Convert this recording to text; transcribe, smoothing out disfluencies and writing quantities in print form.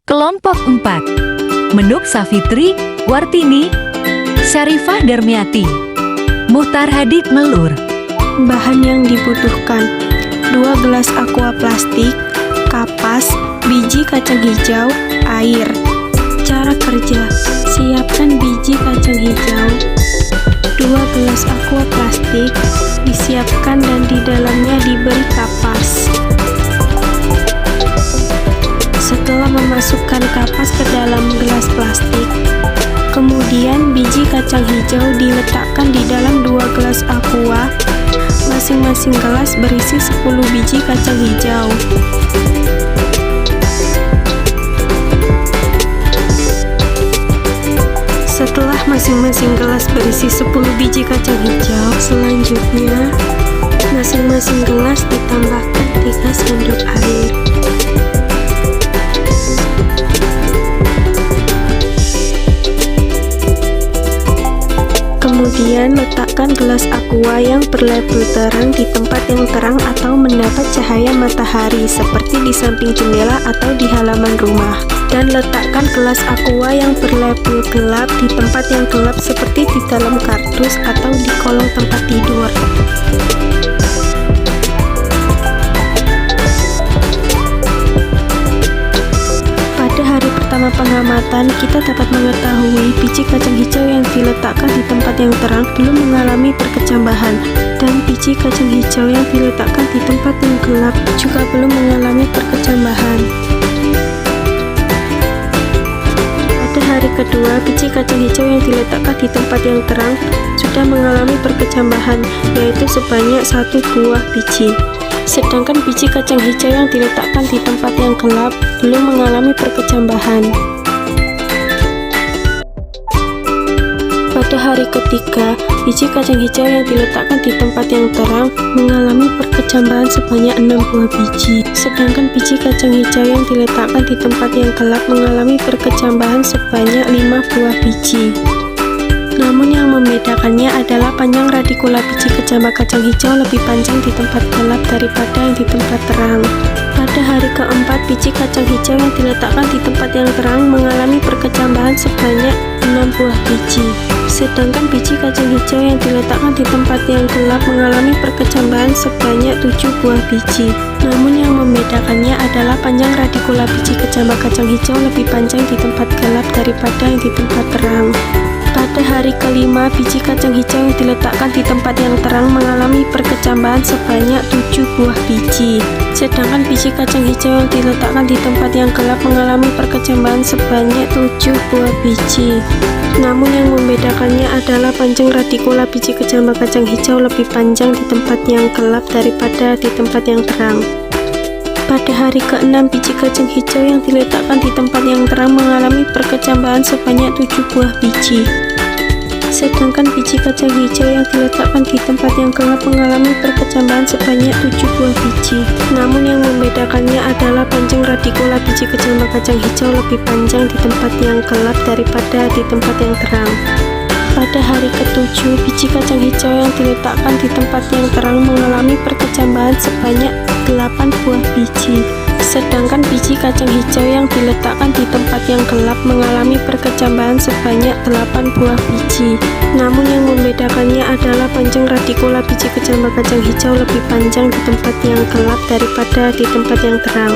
Kelompok 4. Menuk Safitri, Wartini, Syarifah Darmiati, Muhtar Hadid Melur. Bahan yang dibutuhkan: 2 gelas aqua plastik, kapas, biji kacang hijau, air. Cara kerja: siapkan biji kacang hijau. 2 gelas aqua plastik disiapkan dan di dalamnya diberi kapas. Setelah memasukkan kapas ke dalam gelas plastik, kemudian biji kacang hijau diletakkan di dalam 2 gelas aqua. Masing-masing gelas berisi 10 biji kacang hijau. Setelah masing-masing gelas berisi 10 biji kacang hijau, selanjutnya masing-masing gelas ditambahkan 3 sendok air. Kemudian letakkan gelas aqua yang berlabel terang di tempat yang terang atau mendapat cahaya matahari seperti di samping jendela atau di halaman rumah. Dan letakkan gelas aqua yang berlabel gelap di tempat yang gelap seperti di dalam kardus atau di kolong tempat tidur. Pada hari pertama pengamatan, kita dapat mengetahui biji kacang hijau yang diletakkan di tempat yang terang belum mengalami perkecambahan, dan biji kacang hijau yang diletakkan di tempat yang gelap juga belum mengalami perkecambahan. Pada hari kedua, biji kacang hijau yang diletakkan di tempat yang terang sudah mengalami perkecambahan, yaitu sebanyak 1 buah biji. Sedangkan biji kacang hijau yang diletakkan di tempat yang gelap belum mengalami perkecambahan. Pada hari ketiga, biji kacang hijau yang diletakkan di tempat yang terang mengalami perkecambahan sebanyak 6 buah biji. Sedangkan biji kacang hijau yang diletakkan di tempat yang gelap mengalami perkecambahan sebanyak 5 buah biji. Namun yang membedakannya adalah panjang radikula biji kecambah kacang hijau lebih panjang di tempat gelap daripada yang di tempat terang. Pada hari keempat, biji kacang hijau yang diletakkan di tempat yang terang mengalami perkecambahan sebanyak 6 buah biji. Sedangkan biji kacang hijau yang diletakkan di tempat yang gelap mengalami perkecambahan sebanyak 7 buah biji. Namun yang membedakannya adalah panjang radikula biji kecambah kacang hijau lebih panjang di tempat gelap daripada yang di tempat terang. Pada hari kelima, biji kacang hijau yang diletakkan di tempat yang terang mengalami perkecambahan sebanyak 7 buah biji. Sedangkan biji kacang hijau yang diletakkan di tempat yang gelap mengalami perkecambahan sebanyak 7 buah biji. Namun yang membedakannya adalah panjang radikula biji kecambah kacang hijau lebih panjang di tempat yang gelap daripada di tempat yang terang. Pada hari ke-6, biji kacang hijau yang diletakkan di tempat yang terang mengalami perkecambahan sebanyak 7 buah biji. Sedangkan biji kacang hijau yang diletakkan di tempat yang gelap mengalami perkecambahan sebanyak 7 buah biji. Namun yang membedakannya adalah panjang radikula biji kecambah kacang hijau lebih panjang di tempat yang gelap daripada di tempat yang terang. Pada hari ke-7, biji kacang hijau yang diletakkan di tempat yang terang mengalami perkecambahan sebanyak 8 buah biji. Sedangkan biji kacang hijau yang diletakkan di tempat yang gelap mengalami perkecambahan sebanyak 8 buah biji. Namun yang membedakannya adalah panjang radikula biji kecambah kacang hijau lebih panjang di tempat yang gelap daripada di tempat yang terang.